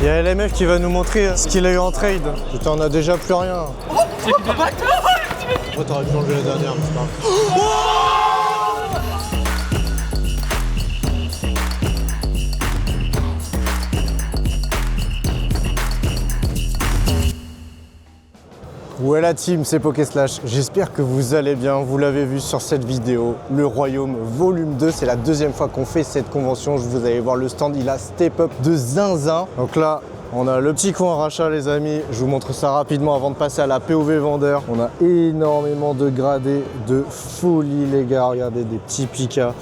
Il y a LMF qui va nous montrer ce qu'il a eu en trade. Putain, on a déjà plus rien. Oh, t'aurais pu enlever la dernière, c'est pas grave. Ouais la team, c'est Pokéslash, j'espère que vous allez bien, vous l'avez vu sur cette vidéo, le Royaume volume 2, c'est la deuxième fois qu'on fait cette convention, vous allez voir le stand, il a step up de zinzin. Donc là, on a le petit coin rachat les amis, je vous montre ça rapidement avant de passer à la POV vendeur. On a énormément de gradés de folie les gars, regardez des petits Pika,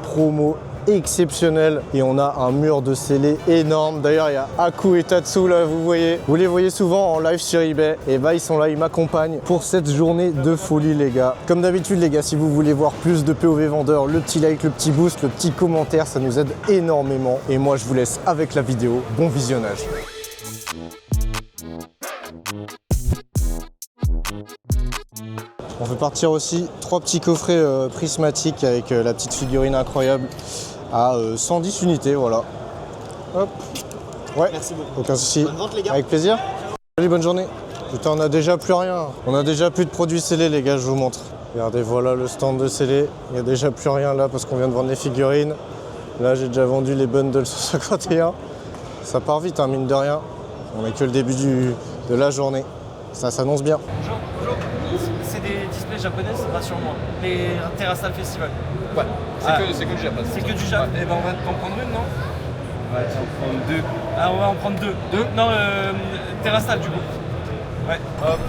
promo exceptionnel et on a un mur de scellés énorme. D'ailleurs il y a Aku et Tatsu là, vous les voyez souvent en live sur eBay et bah ils sont là, ils m'accompagnent pour cette journée de folie les gars. Comme d'habitude les gars, si vous voulez voir plus de POV vendeurs, le petit like, le petit boost, le petit commentaire, ça nous aide énormément et moi je vous laisse avec la vidéo. Bon visionnage. On fait partir aussi 3 petits coffrets prismatiques avec la petite figurine incroyable à 110 unités, voilà. Hop. Ouais, merci beaucoup. Aucun souci. Bonne vente les gars. Avec plaisir. Salut, bonne journée. Putain, on a déjà plus rien. On a déjà plus de produits scellés les gars, je vous montre. Regardez, voilà le stand de scellés. Il n'y a déjà plus rien là parce qu'on vient de vendre les figurines. Là, j'ai déjà vendu les bundles 151. Ça part vite, hein, mine de rien. On n'est que le début de la journée. Ça s'annonce bien. Bonjour. C'est des displays japonais, rassure-moi. Les Terrastal Festival. Ouais, c'est que du Japon. C'est que du Japon. Ouais. Et ben on va en prendre une, non? Ouais, on va en prendre deux. Ah, on va en prendre deux. Deux? Non, Terrastal du coup. Ouais. Hop.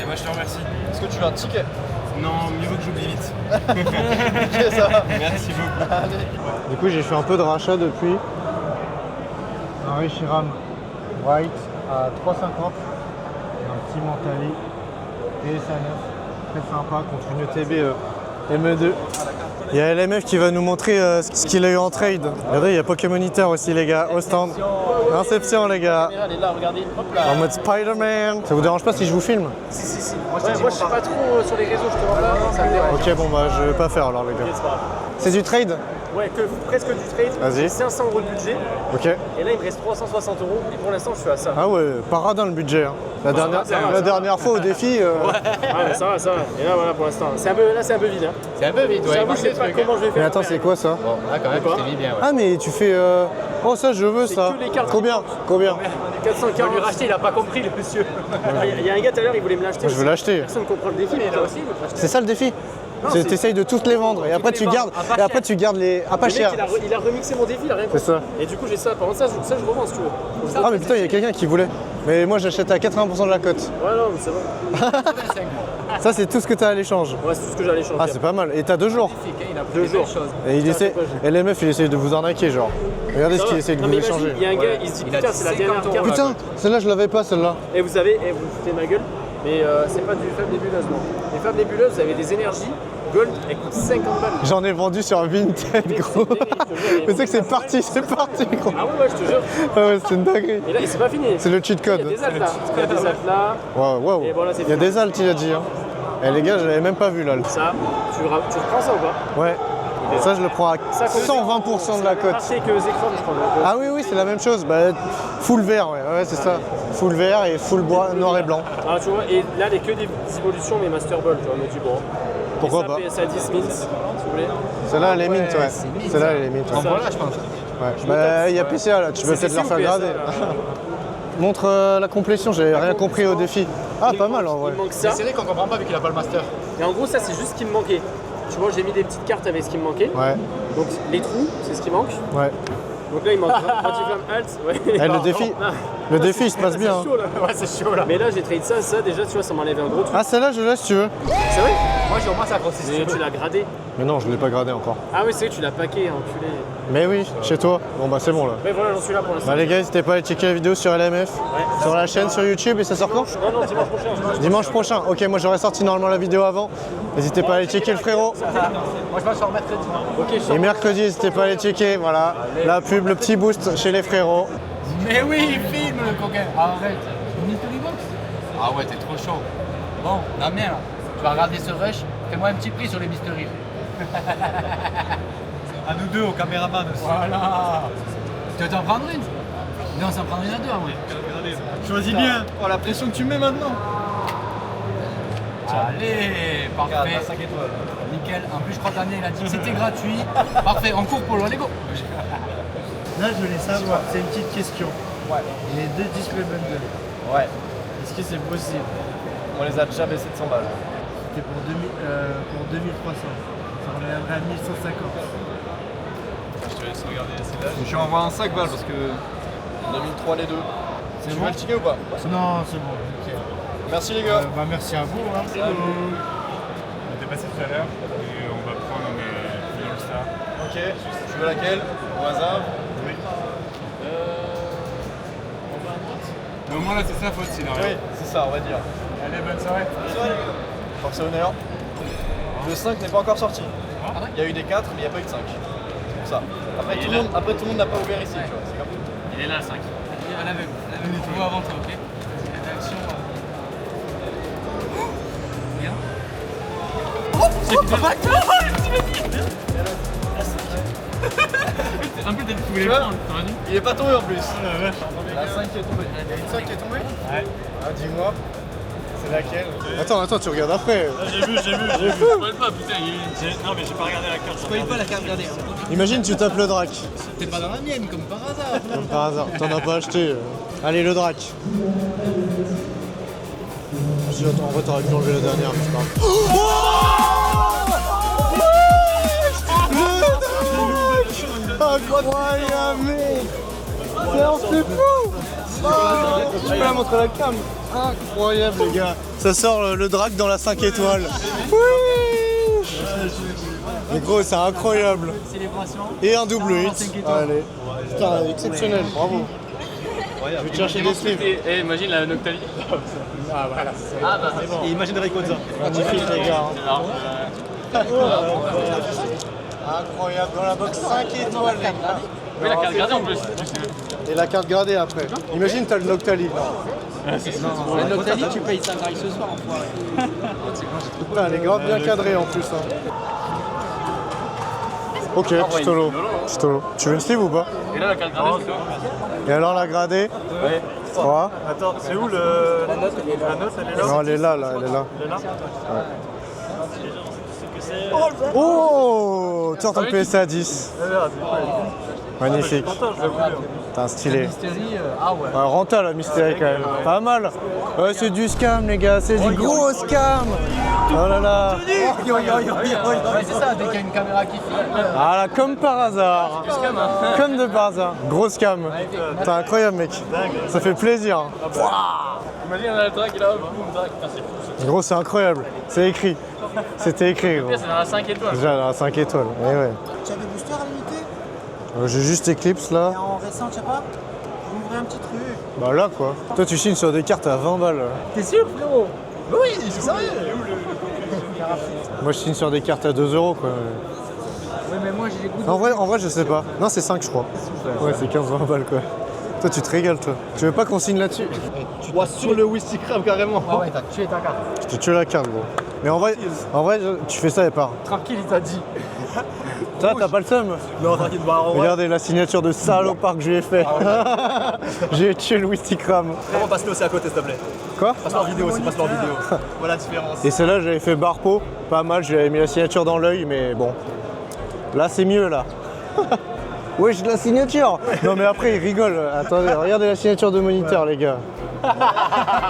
Et moi je te remercie. Est-ce que tu veux un ticket? Non, mieux vaut que j'oublie vite. Ok, ça va. Merci beaucoup. Allez. Du coup, j'ai fait un peu de rachat depuis. Un Reshiram White à 3,50. Un petit Mentali PSA9, très sympa contre une ETB ME2. Il y a LMF qui va nous montrer ce qu'il a eu en trade. Regardez, il y a Pokémoniteur aussi les gars, au stand. Inception les gars. Elle est là, regardez. Hop là. En mode Spider-Man. Ça vous dérange pas si je vous filme? Si. Moi je suis pas trop sur les réseaux, je te vois pas. Ça me dérange. Ok, bon bah je vais pas faire alors les gars. C'est pas grave. C'est du trade? Ouais, presque du trade. Vas-y. J'ai 500 € de budget. Ok. Et là il me reste 360 €. Et pour l'instant je suis à ça. Ah ouais, paradin le budget. Hein. La dernière fois au défi. Ah mais ça va. Et là voilà pour l'instant. C'est un peu vide. Hein. C'est un peu vite, ouais. Je sais pas comment je vais faire. Mais attends, c'est quoi ça? Bon, là, quand même, tu t'es mis bien, ouais. Ah mais tu fais... Oh ça je veux C'est ça. que les cartes. Combien? 440. On lui racheter, il a pas compris, le monsieur. Il y a un gars tout à l'heure, il voulait me l'acheter. Moi, je veux l'acheter. Personne ne comprend le défi, mais toi aussi, il veut te l'acheter. C'est ça le défi? c'est- T'essayes de toutes les vendre et après les tu vendre gardes à pas et après cher. tu gardes les à pas Le mec, cher. il a remixé mon défi, il a rien compris. C'est ça. Et du coup, j'ai ça. Par contre, ça, je revends si tu veux. Ah mais putain, il y a quelqu'un qui voulait. Mais moi j'achète à 80% de la cote. Ouais, non, mais c'est bon. Ça c'est tout ce que t'as à l'échange. Ouais, c'est tout ce que j'allais changer. Ah c'est pas mal. Et t'as 2 jours. Il a pris 2 des jours. belles choses. Et il Putain, essaie. c'est quoi, LMF il essaie de vous arnaquer genre. Regardez ce qu'il essaie de Non, vous mais imagine, échanger. il y a un gars, il se dit Il a putain, dit c'est la dernière 50 €. carte. Putain, celle-là je l'avais pas celle-là. Et vous avez, vous foutez de ma gueule, mais c'est pas du Fab Nébuleuse, non. Les Fab Nébuleuses, vous avez des énergies. Gold, elle coûte 50 balles. J'en ai vendu sur Vinted gros. Mais c'est que c'est parti gros. Ah ouais, je te jure. Ah ouais, c'est une dinguerie. Et là, c'est pas fini. C'est le cheat Il y a code. des altes là. Il y a des altes là. Waouh. Et voilà, c'est Il y a fini. des altes il a dit. Hein. Eh les gars, je l'avais même pas vu là. Ça, tu reprends ça ou pas? Ouais. Ça je le prends à Ça, 120% de la cote. C'est que Zekrom, je crois. Donc, Ah oui, c'est la même chose. Bah, full vert, ouais c'est ça. Full vert et full bois, noir et blanc. ah, tu vois, et là, les que des évolutions, mais Master Ball, tu vois, mais du bon. Pourquoi et ça, pas? PSA 10 mint, si vous voulez. Celle-là, elle est mint, ouais. c'est mint, Celle-là, ça. elle est mint. En Ouais. voilà, je pense. Ouais. Bah, il y a PCA là, tu peux C'est peut-être leur CC faire ou PSA, grader. là Montre la complétion, j'avais rien compris au défi. Ah, pas mal en vrai. Il manque ça. C'est vrai qu'on comprend pas vu qu'il a pas le master. Et en gros, ça, c'est juste ce qui me manquait. Tu vois, j'ai mis des petites cartes avec ce qui me manquait. Ouais, Donc, les trous, c'est ce qui manque. ouais. Donc là, il manque Anti-Flamme Alt. Ouais. Eh, le défi, le défi il se passe bien. Hein. C'est chaud, là. Ouais, c'est chaud là. Mais là, j'ai trade ça, déjà, tu vois, ça m'enlève un gros truc. Ah, celle-là, je laisse si tu veux. C'est vrai? Moi, j'ai au moins ça consiste. Mais tu l'as gradé. Mais non, je l'ai pas gradé encore. Ah oui, c'est vrai, tu l'as paqué, enculé. Mais oui, chez toi. Bon, bah, c'est bon là. Mais voilà, j'en suis là pour l'instant. Bah, les gars, n'hésitez pas à aller checker la vidéo sur LMF, Ouais. sur la chaîne, sur YouTube, et ça sort quand? Non, dimanche prochain. Dimanche prochain. Ok, moi j'aurais sorti normalement la vidéo avant. N'hésitez pas à aller checker le frérot. Moi, je pense sur mercredi. Ok, je Et mercredi, n'hésitez pas à aller checker. Voilà, la pub, le petit boost chez les frérots. Mais oui, il filme le coquin. Arrête. Mystery Box. Ah ouais, t'es trop chaud. Bon, Damien, là, tu vas regarder ce rush. Fais-moi un petit prix sur les mysteries. À nous deux, au caméraman aussi. Voilà. Tu veux t'en prendre une? Non, ça prendrait la 2 en vrai. Choisis bien. Oh, la pression que tu mets maintenant. Allez, parfait. 5 étoiles. Nickel. En plus, je crois que Damien il a dit que c'était gratuit. Parfait, on court pour le Lego. Là, je voulais savoir, c'est une petite question. Ouais. Les deux display bundle, Ouais. est-ce que c'est possible? On les a déjà baissés de 100 balles. C'était pour 2300. Ça reviendrait à 1150. Je te laisse regarder celle-là. Je suis envoyé un 5 balles parce que 2003 les deux. C'est Tu bon veux le ticket ou pas? Non, c'est bon. nickel. Merci les gars. Merci à vous. Hein. On était passé tout à l'heure et on va prendre une All-Star. Ok. Tu veux laquelle? Au hasard? Mais au moins là c'est ça faute scénario. Oui, c'est ça, on va dire. Allez, bonne soirée. Force honneur. Le 5 n'est pas encore sorti. Il y a eu des 4, mais il n'y a pas eu de 5. C'est pour ça. Après, tout le monde n'a pas ouvert ici, tu vois. C'est comme tout. Il est là le 5. À l'aveugle. Tu vois avant toi, ok? Réaction. Bien. Un peu peut-être que tu voulais Tu vois, prendre, t'aurais dû. il est pas tombé en plus. La 5 qui est tombée. Il y a une 5 qui est tombée? Ouais. Ah, dis-moi. C'est laquelle? Attends, tu regardes après. J'ai vu. Spoil pas, putain, Non mais j'ai pas regardé la carte. Spoil pas la carte gardée. Imagine, tu tapes le drac. T'es pas dans la mienne, comme par hasard. Comme par hasard, t'en as pas acheté. Allez, le drac. En vrai, t'aurais pu enlever la dernière, mais c'est pas grave. Incroyable, mec! C'est fou! Tu peux la montrer la cam? Incroyable, les gars! Ça sort le drac dans la 5 étoiles. Oui! Mais gros, c'est incroyable! Célébration. Et un double 8. 5 étoiles. Allez. Putain, exceptionnel, bravo. Je vais te chercher des slips. Eh, imagine la Noctali. Ah, voilà. Ah bah c'est bon. Et imagine Rayquaza. Magnifique, les gars. Alors, Incroyable, dans la box 5 étoiles, les gars. oui, la carte gardée en plus. Et la carte gradée après. Imagine, t'as le Noctali. La Noctali, tu payes 5 rails ce soir, enfoiré. Putain, elle est grave bien cadrée en plus. Hein. Ok, Chitolo. Chitolo. Tu veux une sleeve ou pas? Et là, la carte gradée, c'est quoi? Et alors la gradée? Ouais. 3. Attends, c'est où la note, elle est là? Non, elle est là, elle est là. Oh, tu entends PSA à 10. Magnifique. T'as un stylé. Mystery, ah ouais. Ouais, renta la Mystery quand même. Pas mal. Ouais, c'est du scam, les gars. C'est du gros scam. Oh là là. Ouais, c'est ça, dès qu'il y a une caméra qui filme. Ah là, comme par hasard. Comme de par hasard. Gros scam. T'es incroyable, mec. Ça fait plaisir. Imagine, on a le drac, il est là, boum, drac. Putain, c'est fou ça. Gros, c'est incroyable. C'est écrit. C'était écrit, gros. C'est dans la 5 étoiles. Déjà, dans la 5 étoiles. Eh ouais. Tu as des boosters à limiter? J'ai juste Eclipse là. Et en récent, tu sais pas? Vous ouvrez un petit truc. Bah là quoi. Toi tu signes sur des cartes à 20 balles. T'es sûr, frérot? Oui, c'est sérieux. Moi je signe sur des cartes à 2 € quoi. Ouais, mais moi j'ai des goûts. En vrai je sais pas. Non c'est 5 je crois. Ouais c'est 15-20 balles quoi. Toi tu te régales toi. Tu veux pas qu'on signe là-dessus? Tu vois sur le Whisky Crab carrément. Ah ouais, t'as tué ta carte. Je te tue la carte gros. Mais en vrai tu fais ça et part. Tranquille, il t'a dit. Toi t'as pas le seum? Non, t'inquiète pas, en vrai. Regardez la signature de salopard que je lui ai fait. J'ai tué le Wistikram. Vraiment, passe-le aussi à côté, s'il te plaît. Quoi? Passe-le en vidéo aussi, passe-le en vidéo. Voilà la différence. Et celle-là j'avais fait barpo. Pas mal, j'avais mis la signature dans l'œil mais bon. Là c'est mieux là. Ouais, j'ai de la signature. Non mais après il rigole. Attendez, regardez la signature de moniteur les gars.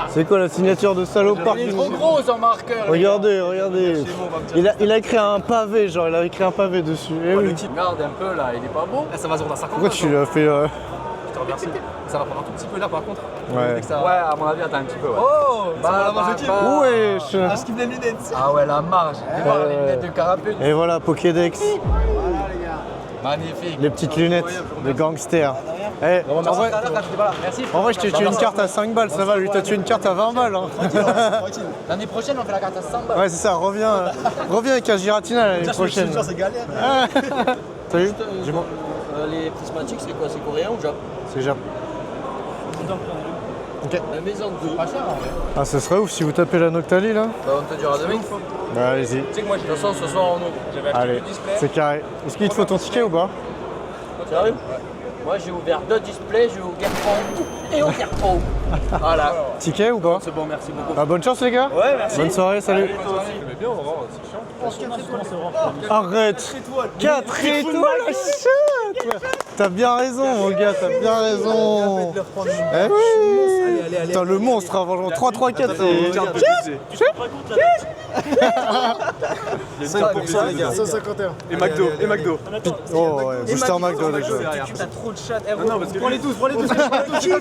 C'est quoi la signature de salopard? Il est trop gros son marqueur. Regardez. Il a écrit un pavé, genre il a écrit un pavé dessus. Eh oui. Regarde un peu là, il est pas beau. Ça va sur ta 50. Pourquoi tu l'as fait Je te remercie. Ça va prendre un tout petit peu là par contre. Ouais. Dès que ça- Ouais, à mon avis, attends un petit peu. Ouais. Oh, ça va la manger au type. Wesh. Ah, je kiffe les lunettes. Ah ouais, la marge. Et voilà les lunettes de carapule. Et voilà, Pokédex. Magnifique. Les petites lunettes de gangster. Eh, en vrai, Merci. je t'ai tué une carte à 5 balles, ça va, lui t'as tué une carte à 20 balles. Hein. L'année prochaine, on fait la carte à 100 balles. Ouais, c'est ça, reviens avec un Giratina l'année prochaine. C'est galère. Salut, dis-moi. Les prismatiques, c'est quoi? C'est coréen ou Japon? C'est Jap. Ok. La maison de Pas cher en vrai. Ah, ce serait ouf si vous tapez la Noctali là. Bah, on te dira demain. Bah, allez-y. Tu sais que moi, de toute façon, ce soir, on ouvre. Allez, c'est carré. Est-ce qu'il te faut ton ticket ou pas? Sérieux? Moi j'ai ouvert 2 displays, j'ai ouvert Pro et ouvert Pro. Voilà. Ticket ou pas? C'est bon, merci beaucoup. Ah, bonne chance les gars. Ouais, merci. Bonne soirée, salut. Mais bien, on va voir, c'est chiant. Arrête. 4 étoiles, la chute. T'as bien raison mon gars, t'as bien raison. Eh oui. Putain le monstre, hein, franchement 3-3-4 c'est... 5% les gars. 151. Et McDo. Oh ouais, booster McDo déjà. T'as trop de chat. Non, parce que prends les tous. Il a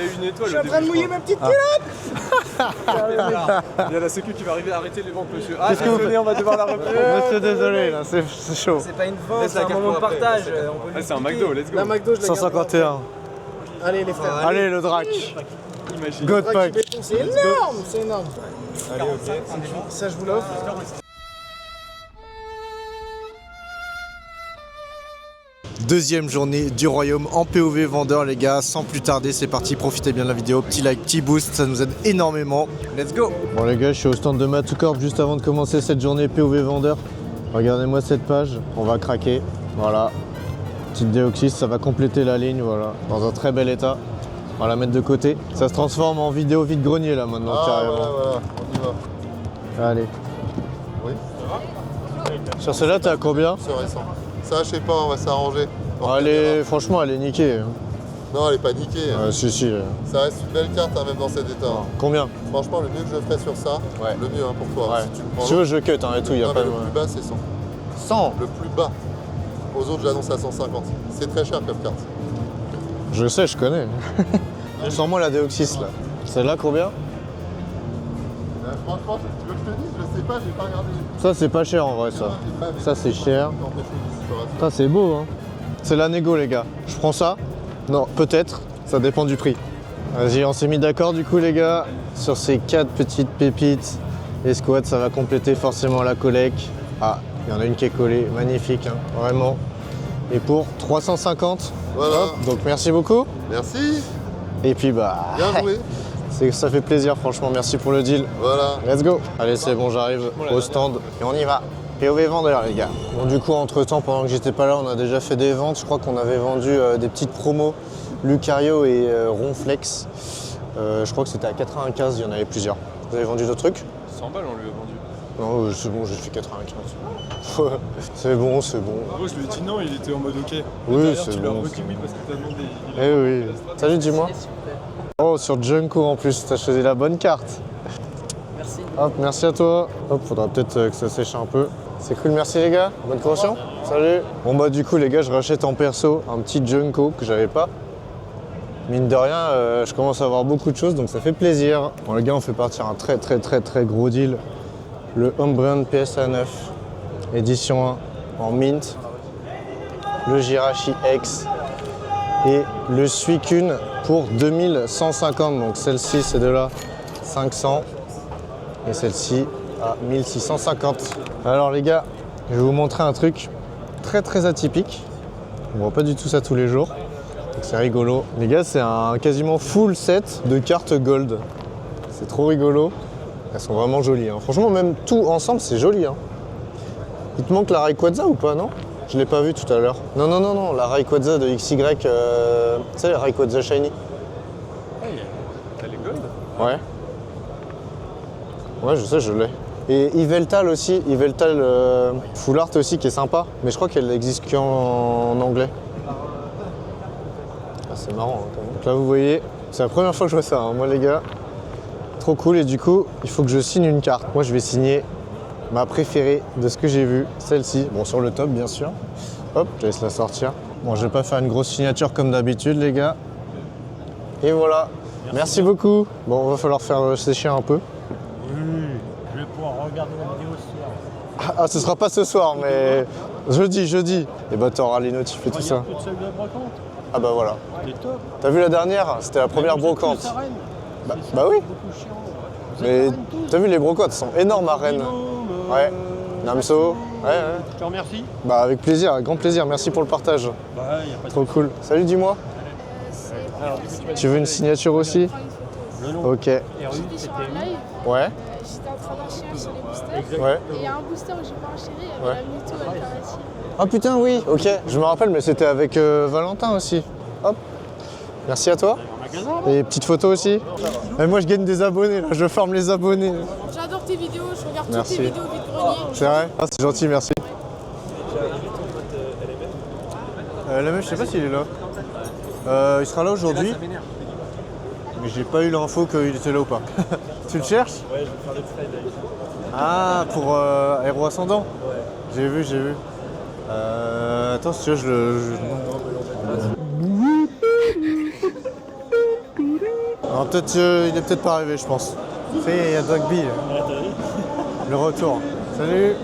eu une étoile. Je suis en train de mouiller ma petite culotte. Il y a la sécu qui va arriver à arrêter les ventes, monsieur. Ah, désolé, on va devoir la reprendre. Monsieur désolé là, c'est chaud. C'est pas une vente, c'est un moment de partage. Ah, c'est un McDo, let's go. La McDo, je la garde. 151. Allez les frères. Allez le drac. Imagine. God pack. C'est énorme, c'est énorme. Allez, ok. Ça, je vous l'offre. Deuxième journée du royaume en POV vendeur les gars, sans plus tarder c'est parti, profitez bien de la vidéo, petit like, petit boost, ça nous aide énormément. Let's go. Bon les gars, je suis au stand de Matucorp juste avant de commencer cette journée POV vendeur. Regardez-moi cette page, on va craquer, voilà. Petite Deoxys, ça va compléter la ligne, voilà, dans un très bel état. On va la mettre de côté. Ça se transforme en vidéo vide-grenier là maintenant carrément. Voilà, on y va. Allez. Oui. Sur celle-là t'es à combien? C'est récent. Ça, je sais pas, on va s'arranger. Franchement elle est niquée. Non, elle est pas niquée. Si. Ça reste une belle carte, hein, même dans cet état. Combien? Franchement, le mieux que je ferais sur ça, Ouais. le mieux hein, pour toi. Ouais. Si tu le prends Si tu veux je cut hein, et tout, y a non, pas mais de... le plus bas, c'est 100. 100. Le plus bas. Aux autres, j'annonce à 150. C'est très cher comme carte. Je sais, je connais. Sors-moi la Deoxys là. Celle-là combien? Franchement, tu veux que je te dise? Je sais pas, j'ai pas regardé. Ça c'est pas cher en vrai ça. Ça c'est cher. Ça c'est beau hein. C'est la négo les gars. Je prends ça? Non, peut-être. Ça dépend du prix. Vas-y, on s'est mis d'accord du coup les gars. Sur ces 4 petites pépites. Les squats, ça va compléter forcément la collecte. Ah, il y en a une qui est collée. Magnifique hein. Vraiment. Et pour 350. Voilà. Hop, donc merci beaucoup. Merci. Et puis bah... Bien joué. Ça fait plaisir franchement, merci pour le deal. Voilà. Let's go. Allez c'est bon, j'arrive au stand et on y va. POV vendeur les gars. Bon du coup entre temps, pendant que j'étais pas là, on a déjà fait des ventes. Je crois qu'on avait vendu des petites promos, Lucario et Ronflex. Je crois que c'était à 95, il y en avait plusieurs. Vous avez vendu d'autres trucs? 100 balles, on lui a vendu. Non c'est bon, j'ai fait 95. C'est bon, c'est bon. En gros, je lui ai dit non, il était en mode ok. Oui, D'ailleurs, c'est tu lui as bon, redit c'est oui parce que t'as demandé. Eh oui. Salut, dis-moi. Oh, sur Junko en plus, t'as choisi la bonne carte. Merci. Hop, merci à toi. Hop, faudra peut-être que ça sèche un peu. C'est cool, merci les gars. Bonne convention. Salut. Bon bah du coup les gars, je rachète en perso un petit Junko que j'avais pas. Mine de rien, je commence à avoir beaucoup de choses, donc ça fait plaisir. Bon les gars, on fait partir un très gros deal. Le Umbreon PSA 9, édition 1 en mint. Le Jirachi X et le Suicune pour 2150. Donc celle-ci, c'est de là 500 et celle-ci à 1650. Alors les gars, je vais vous montrer un truc très atypique. On voit pas du tout ça tous les jours. C'est rigolo. Les gars, c'est un quasiment full set de cartes gold. C'est trop rigolo. Elles sont vraiment jolies. Hein. Franchement, même tout ensemble, c'est joli. Hein. Il te manque la Rayquaza ou pas, non? Je l'ai pas vu tout à l'heure. Non, la Rayquaza de XY. Tu sais, la Rayquaza Shiny. T'as les gold? Ouais. Ouais, je sais, je l'ai. Et Yveltal aussi, Yveltal Full Art aussi qui est sympa, mais je crois qu'elle n'existe qu'en anglais. Ah, c'est marrant. Hein, donc là, vous voyez, c'est la première fois que je vois ça, hein, moi les gars. Trop cool, et du coup, il faut que je signe une carte. Moi, je vais signer ma préférée de ce que j'ai vu, celle-ci. Bon, sur le top, bien sûr. Hop, je laisse la sortir. Bon, je vais pas faire une grosse signature comme d'habitude, les gars. Et voilà. Merci beaucoup. Bon, va falloir faire sécher un peu. Je vais pouvoir regarder la vidéo ce soir. Ah, ce sera pas ce soir, mais jeudi. Et bah, t'auras les notifs et tout ça. Toute celle de la brocante. Ah bah voilà. C'est top. T'as vu la dernière? C'était la première brocante. Bah oui. Mais t'as vu les brocantes, elles sont énormes à Rennes. Ouais. Namso. Ouais. Je te remercie. Bah avec plaisir, avec grand plaisir. Merci pour le partage. Bah, y a pas de Trop cool. Salut, dis-moi. Tu veux une signature aussi? le nom. Ok. RU, c'était Ouais. j'étais en train d'enchaîner sur les boosters. Ouais. Et il y a un booster où j'ai pas enchaîné, il y avait Ouais. la Mewtwo alternative. Ah putain, oui, ok. Je me rappelle, mais c'était avec Valentin aussi. Hop. Merci à toi. Et petite photo aussi. Et moi, je gagne des abonnés, là. Je forme les abonnés. J'adore tes vidéos, je regarde Merci. toutes tes vidéos vide-grenier. C'est vrai? Ah, c'est gentil, merci. La meuf, je sais pas s'il est là. Il sera là aujourd'hui. Mais j'ai pas eu l'info qu'il était là ou pas. Tu le cherches? Ouais, je vais faire des trails. Ah, pour Héros Ascendant? Ouais. J'ai vu. Attends, si tu veux, Non, peut-être, il est peut-être pas arrivé, je pense. Il y a Dogby. Le retour. Salut.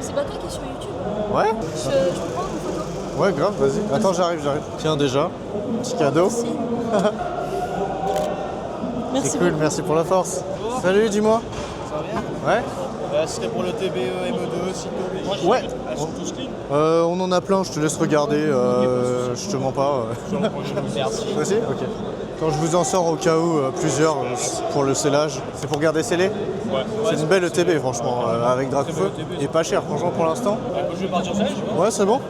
C'est pas toi qui est sur YouTube? Ouais? Je peux prendre une photo? Ouais, grave, vas-y. Attends, j'arrive. Tiens, déjà, petit cadeau. Merci. C'est cool, merci pour la force. Salut, dis-moi. Ça va bien? Ouais? C'était pour le TBE, ME2, Sito. Ouais. Elles sont tous clean. On en a plein, je te laisse regarder. Je te mens pas. Merci. Vas-y. Ok. Quand je vous en sors au cas où plusieurs pour le scellage, c'est pour garder scellé? Ouais. C'est une belle ETB franchement, avec Dracofeu. Et pas cher franchement pour l'instant. Je vais partir sur ça, Ouais, c'est bon.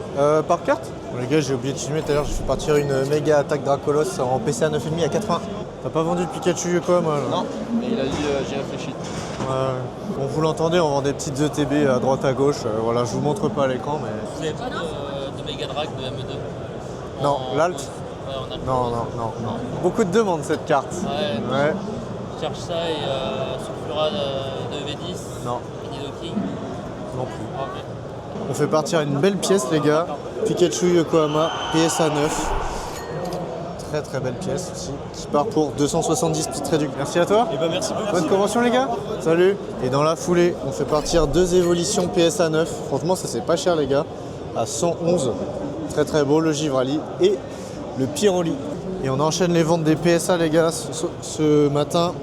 Par carte? Bon, les gars, j'ai oublié de filmer tout à l'heure, j'ai fait partir une méga attaque Dracolos en PCA 9,5 à 80. T'as pas vendu de Pikachu quoi, moi là? Non, mais il a dit j'ai réfléchi. Ouais. Bon, vous l'entendez, on vend des petites ETB à droite à gauche. Voilà, je vous montre pas à l'écran, mais. Vous avez pas de Mega Drag de ME2? Non, l'alt? Ouais, on a le Non. Beaucoup de demandes cette carte. Ouais. Je cherche ça et Sulfura de V10. Non, Nidoking. non plus. Ok. On fait partir une belle pièce, les gars. Pikachu Yokohama, PSA 9. Très belle pièce aussi, qui part pour 270 petites réductions. Merci à toi. Et ben merci beaucoup. Bonne convention, les gars. Salut. Et dans la foulée, on fait partir 2 évolutions PSA 9. Franchement, ça c'est pas cher, les gars. À 111. Très beau, le Givrali et le Pyroli. Et on enchaîne les ventes des PSA, les gars. Ce matin,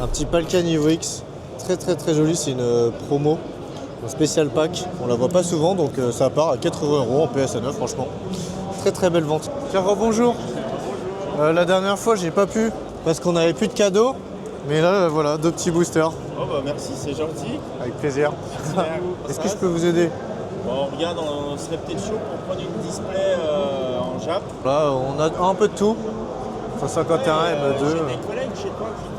un petit Palkan Evo X. Très joli, c'est une promo. Un spécial pack, on la voit pas souvent, donc ça part à 80 € en PSA 9, franchement. Très belle vente. Tiens, rebonjour. La dernière fois, j'ai pas pu parce qu'on n'avait plus de cadeaux. Mais là, voilà, 2 petits boosters. Oh bah merci, c'est gentil. Avec plaisir. Est-ce que je peux vous aider? Bon, regarde, on serait peut-être chaud pour prendre une display en Jap. Là, on a un peu de tout. 151 M2. J'ai des collègues chez toi qui ont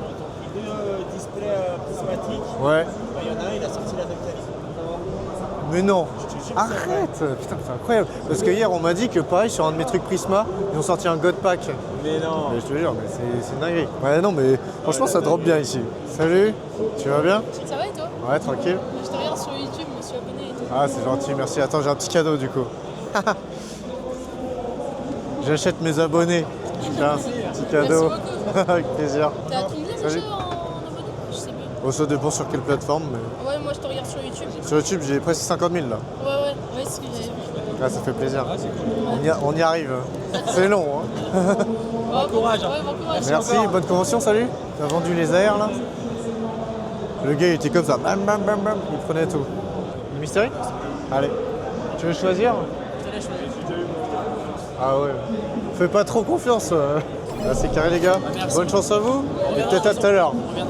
pris 2 displays prismatiques. Ouais. Il y en a un, il a sorti la Noctalie. Mais non. Arrête. Putain, c'est incroyable. Parce que hier, on m'a dit que pareil, sur un de mes trucs Prisma, ils ont sorti un God Pack. Mais non. Mais je te jure, mais c'est dingue. Ouais, non, mais franchement, ça drop bien ici. Salut. Tu vas bien? Ça va et toi? Ouais, tranquille. Je te regarde sur YouTube, je me suis abonné et tout. Ah, c'est gentil, merci. Attends, j'ai un petit cadeau du coup. J'achète mes abonnés. Tiens, petit cadeau. Avec plaisir. T'as combien déjà Salut. en abonné? Je sais plus. Bon, ça dépend sur quelle plateforme, mais Ouais, moi je te regarde sur YouTube. sur YouTube, j'ai presque 50 000 là. Ouais, c'est ce que j'avais vu. Ah, ça fait plaisir. On y arrive. C'est long, hein. Bon courage. Ouais, bon courage. Merci, bonne convention, salut. T'as vendu les AR là? Le gars il était comme ça, bam, il prenait tout. Le mystérieux? Allez. Tu veux choisir? Ah ouais. Fais pas trop confiance. Ah, c'est carré les gars. Bonne chance à vous. Et peut-être à tout à l'heure. T'as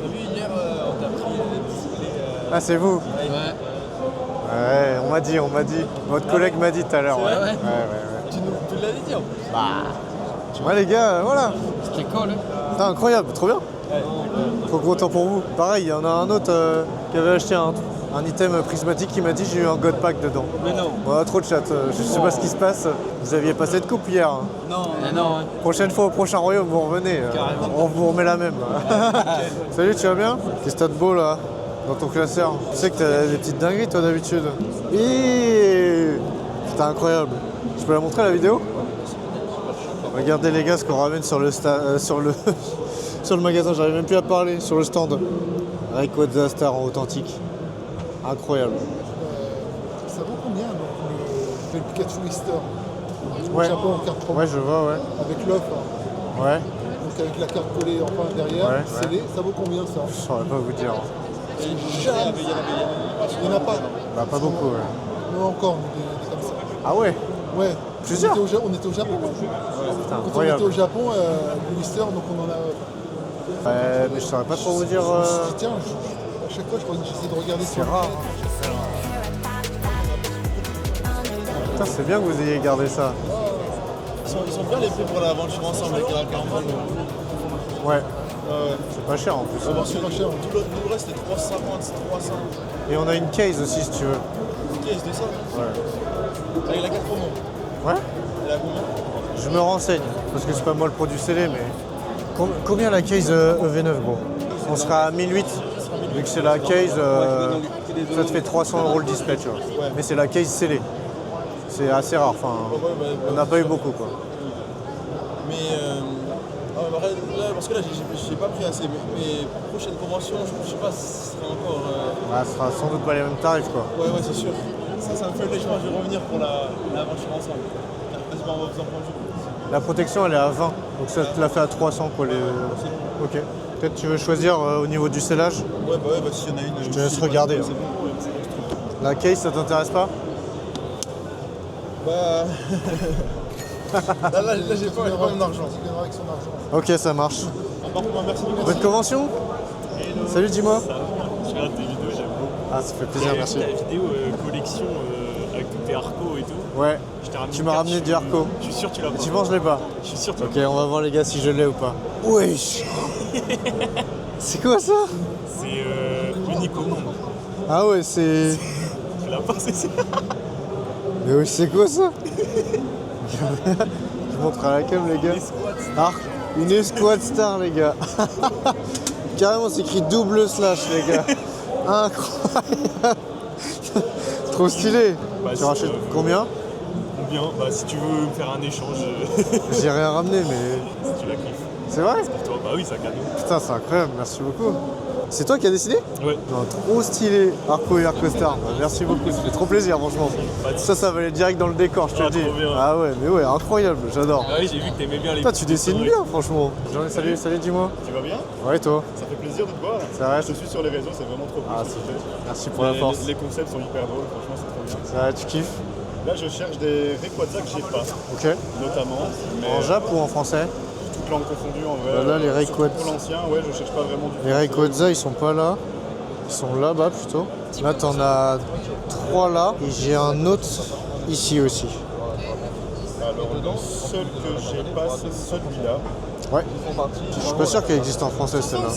vu hier, on t'a pris le display. Ah c'est vous? Ouais. Ouais, on m'a dit. Votre collègue m'a dit tout à l'heure. C'est vrai? Ouais. Tu l'avais dit en plus. Ouais les gars, voilà. C'était cool. C'est incroyable, trop bien. Trop content pour vous. Pareil, il y en a un autre qui avait acheté un item prismatique qui m'a dit j'ai eu un God Pack dedans. Mais non. Ouais, trop de chat. Je sais pas ce qui se passe. Vous aviez passé de coupe hier. Hein. Non. Prochaine fois au prochain royaume, vous revenez. On vous remet la même. Salut, tu vas bien? Qu'est-ce que t'as de beau là dans ton classeur? Tu sais que t'as des petites dingueries toi d'habitude. C'était incroyable. Je peux la montrer la vidéo? Regardez les gars ce qu'on ramène sur le sur le magasin, j'arrive même plus à parler, sur le stand. Avec What the Star en authentique. Incroyable. Ça vaut combien le Pikachu Easter Ouais. Au Japon en carte promo. Ouais, je vois, ouais. Avec l'offre. Ouais. Donc avec la carte collée enfin derrière, Ouais, scellée, ça vaut combien ça? Je saurais pas vous dire. Il n'y en a pas. Bah, pas beaucoup, ouais. Non, encore, des comme ça. Ah ouais? Ouais. Plusieurs? On était au Japon. Putain, Quand on incroyable. était au Japon, le Easter, donc on en a Mais je saurais pas trop vous dire. Tiens, à chaque fois, j'essaie de regarder C'est rare. Putain, c'est bien que vous ayez gardé ça. Ils sont bien les prix pour l'aventure ensemble, les caractères. Ouais. C'est pas cher en plus. C'est pas cher. Tout le reste c'est 350, 300. Et on a une case aussi si tu veux. Une case de ça. Ouais. Avec la carte promo. Ouais. Elle a combien? Je me renseigne, parce que c'est pas moi le produit scellé, mais... Combien la case EV9, gros? On sera à 1008, vu que c'est la case, ça te fait 300 € le display, tu vois. Ouais. Mais c'est la case scellée. C'est assez rare, enfin, on n'a pas eu beaucoup, quoi. Mais, là, parce que là, j'ai pas pris assez, mais prochaine convention, je sais pas si ce sera encore... Ouais, ce sera sans doute pas les mêmes tarifs, quoi. Ouais, c'est sûr. Ça me fait légèrement, je vais revenir pour l'aventure ensemble. Quasiment, on va vous en prendre. La protection, elle est à 20, donc ça te l'a fait à 300, quoi. Ok. Peut-être tu veux choisir au niveau du scellage? Ouais, s'il y en a une... Je te laisse regarder. C'est bon, La case, ça t'intéresse pas? Bah... là j'ai pas mon argent. Il viendra avec son argent. Ok, ça marche. Merci beaucoup. Bonne convention. Salut, dis-moi. Je regarde tes vidéos, j'aime beaucoup. Ah, ça fait plaisir, merci. Ta vidéo collection avec tous tes Arco et tout. Ouais. Je t'ai ramené Tu m'as ramené du Arco. Je suis sûr que tu l'as pas. Tu penses que je l'ai pas? Je suis sûr que tu Ok, on va voir les gars si je l'ai ou pas. Wesh. C'est quoi ça? C'est unique au monde. Ah ouais, c'est... Tu l'as pas, c'est ça. Mais wesh, c'est quoi ça? Je montre à la cam, les gars. Une escouade star, les gars. Carrément, c'est écrit double slash, les gars. Incroyable. Trop stylé. Bah, tu rachètes combien? Combien? Bah, si tu veux me faire un échange, J'ai rien ramené, mais... si tu la kiffes. C'est vrai? Pour toi, bah oui, c'est un cadeau. Putain, c'est incroyable, merci beaucoup. C'est toi qui as décidé? Ouais. Non, trop stylé, Arco et Arco Star. Bah, merci beaucoup, ça fait trop plaisir, franchement. Ça va aller direct dans le décor, je te le dis. Trop bien. Ah ouais, mais ouais, incroyable, j'adore. Ah oui, j'ai vu que t'aimais bien les... Toi, tu dessines bien, franchement. Salut, dis-moi. Tu vas bien? Ouais, toi? Ça fait plaisir de te voir. C'est vrai? Je te suis sur les réseaux, c'est vraiment trop cool. Ah, super. Merci pour la force. Les concepts sont hyper drôles, franchement, c'est trop bien. C'est vrai, tu kiffes? Là, je cherche des Rayquaza que j'ai pas, Ok. notamment. En Jap ou en français? Toutes langues confondues, en vrai. Là, les Surtout Rayquaza. pour l'ancien, ouais, je cherche pas vraiment du Les Rayquaza, ils sont pas là. Ils sont là-bas plutôt. Là, t'en as 3 là. Et j'ai un autre ici aussi. Alors, le seul que j'ai pas, c'est celui-là. Ouais. Je suis pas sûr qu'elle existe en français celle-là.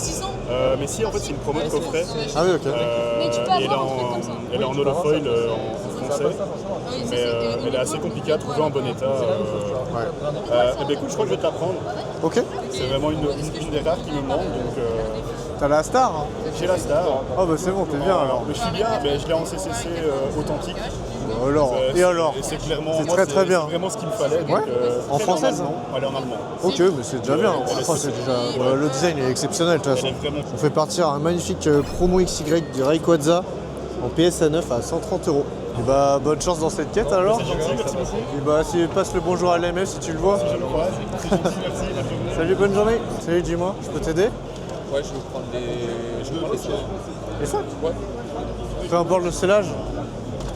Mais si, en fait, c'est une promo de coffret. Ah oui, ok. Elle est en holofoil en français. Mais elle est assez compliquée à trouver en bon état. Eh bien, écoute, je crois que je vais te la prendre. Ok. C'est vraiment une des rares qui me manque. Donc, t'as la star hein? J'ai la star. Oh bah c'est bon, t'es bien alors. Mais je suis bien, mais je l'ai en CCC authentique. Alors, et alors? C'est clairement, c'est très bien. C'est vraiment ce qu'il me fallait. Donc, ouais. En française? Elle est en allemand. Ok, mais c'est déjà bien. Enfin, c'est déjà... le design est exceptionnel de toute façon. On fait partir un magnifique promo XY du Rayquaza en PSA 9 à 130 €. Et bah bonne chance dans cette quête alors. C'est gentil, merci beaucoup. Et bah passe le bonjour à l'AMF si tu le vois. Si je le croise, c'est gentil, merci. Salut, bonne journée. Salut, dis-moi, je peux t'aider? Ouais, je veux prendre les scellage. Les 5? Ouais. Peu importe le scellage.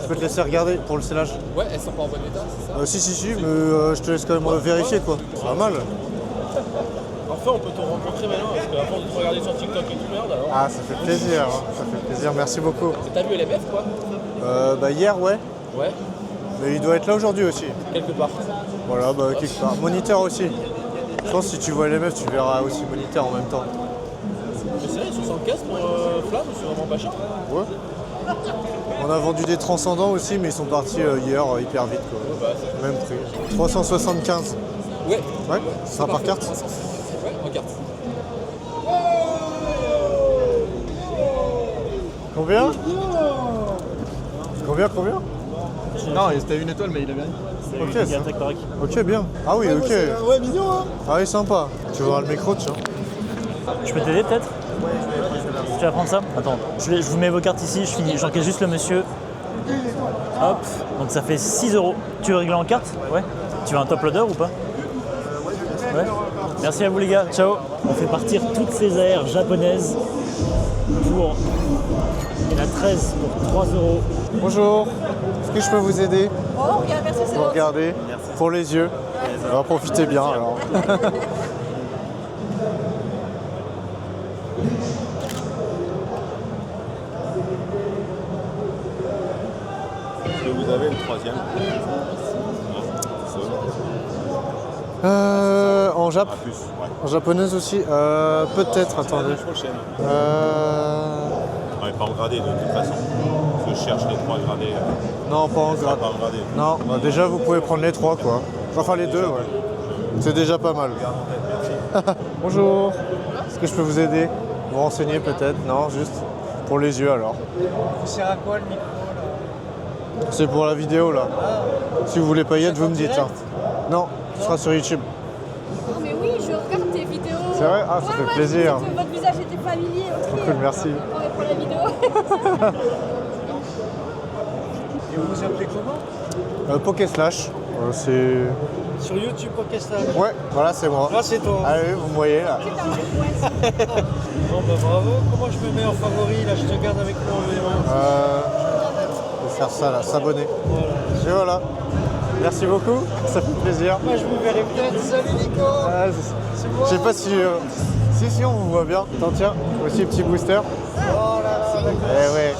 Je peux te laisser regarder pour le scellage. Ouais, elles sont pas en bon état, c'est ça? Si, mais je te laisse quand même vérifier quoi. C'est pas mal. Enfin, on peut te rencontrer maintenant, parce qu'avant de te regarder sur TikTok et tout, merde alors. Ah, ça fait plaisir, hein. Ça fait plaisir, merci beaucoup. T'as vu LMF quoi? Bah hier, ouais. Ouais. Mais il doit être là aujourd'hui aussi. Quelque part. Voilà, bah quelque part. Moniteur aussi. Je pense que si tu vois LMF, tu verras aussi Moniteur en même temps. Mais c'est vrai, 75 pour Flamme, c'est vraiment pas cher. Ouais. On a vendu des transcendants aussi, mais ils sont partis hier hyper vite quoi. Même prix. 375. Ouais. Ouais, ce sera par carte. Ouais, en carte. Combien? Combien? Non, c'était une étoile, mais il a bien. Ok, ok, bien. Ah oui, ok. Ouais, mignon, hein. Ah oui, sympa. Tu veux voir le micro, tiens. Je peux t'aider peut-être? Tu vas prendre ça? Attends, je vous mets vos cartes ici, j'encaisse juste le monsieur. Hop, donc ça fait 6 €. Tu veux régler en carte? Ouais. Tu veux un top loader ou pas? Ouais. Merci à vous les gars, ciao. On fait partir toutes ces AR japonaises pour la 13 pour 3 €. Bonjour, est-ce que je peux vous aider? Oh, regarde, merci, c'est Vous bon. regardez pour les yeux. On va profiter bien alors. Est-ce que vous avez le troisième? En Jap. Ah, plus, ouais. En japonaise aussi. Peut-être, attendez. L'année prochaine. Ouais, pas en gradé de toute façon. Je cherche les 3 gradés. Non, pas en grade. Pas en gradé. Non, bah déjà vous pouvez prendre les 3 quoi. Enfin les 2, ouais. C'est déjà pas mal. Bonjour. Est-ce que je peux vous aider? Vous renseigner peut-être? Non, juste pour les yeux alors. Ça sert à quoi le micro là? C'est pour la vidéo là. Si vous voulez paillettes, vous me dites. Hein. Non, ce sera sur YouTube. Ah mais oui, je regarde tes vidéos. C'est vrai? Ah, ça fait plaisir. Votre visage était familier. Okay. Cool, merci. On va pour la vidéo. Et vous vous appelez comment? Pokéslash. C'est... Sur YouTube Pokéslash. Ouais, voilà, c'est moi. Là, c'est toi. Ah oui, vous me voyez là. Bon, bah bravo. Comment je me mets en favori? Là, je te garde avec moi. Je vais faire ça là, s'abonner. Voilà. Et voilà. Merci beaucoup, ça fait plaisir. Moi, je vous verrai peut-être. Salut Nico. C'est moi. Je sais pas si... Si, on vous voit bien. T'en tiens, aussi petit booster. Oh là là, d'accord. Eh ouais.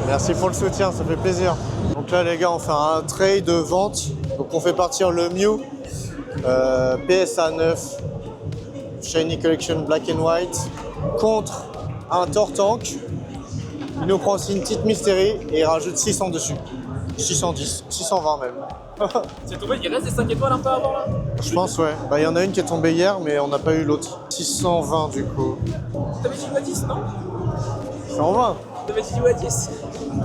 Merci pour le soutien, ça fait plaisir. Donc là les gars, on fait un trade de vente. Donc on fait partir le Mew PSA 9 Shiny Collection Black and White contre un Tortank. Il nous prend aussi une petite Mystery et il rajoute 600 dessus. 610, 620 même. C'est tombé, il reste des 5 étoiles un peu avant là? Je pense ouais. Bah il y en a une qui est tombée hier mais on n'a pas eu l'autre. 620 du coup. T'avais dit à 10 non? 120. T'avais dit à 10.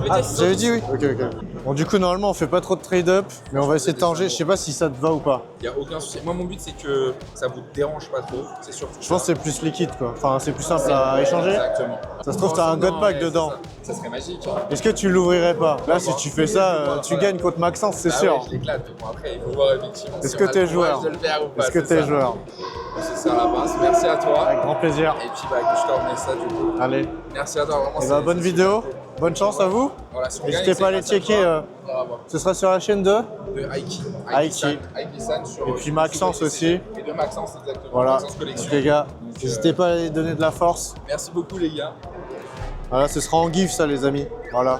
Ah, j'avais dit oui. Ok. Bon, du coup, normalement, on fait pas trop de trade-up, mais on va essayer de tanger. Je sais pas si ça te va ou pas. Il n'y a aucun souci. Moi, mon but, c'est que ça vous dérange pas trop. C'est surtout. Je pense que c'est plus liquide, quoi. Enfin, c'est plus simple à échanger. Exactement. Ça se trouve, t'as un God Pack dedans. Ça serait magique. Est-ce que tu l'ouvrirais pas? Là, si tu fais ça, tu gagnes contre Maxence, c'est sûr. Ouais, je l'éclate. Bon, après, il faut voir effectivement. Est-ce que t'es joueur? Est-ce que t'es joueur? C'est ça la base. Merci à toi. Avec grand plaisir. Et puis, bah, je te remets ça du coup. Allez. Merci à toi. Vraiment, Et bah, bonne vidéo. Bonne chance à vous. Voilà, si on N'hésitez gagne, pas à aller c'est grâce checker. toi. Ce sera sur la chaîne de Aiki. Aiki-san et puis Maxence aussi. Et de Maxence, exactement. Voilà. Maxence Collection. Donc, les gars, n'hésitez pas à aller donner de la force. Merci beaucoup, les gars. Voilà, ce sera en GIF ça les amis. Voilà.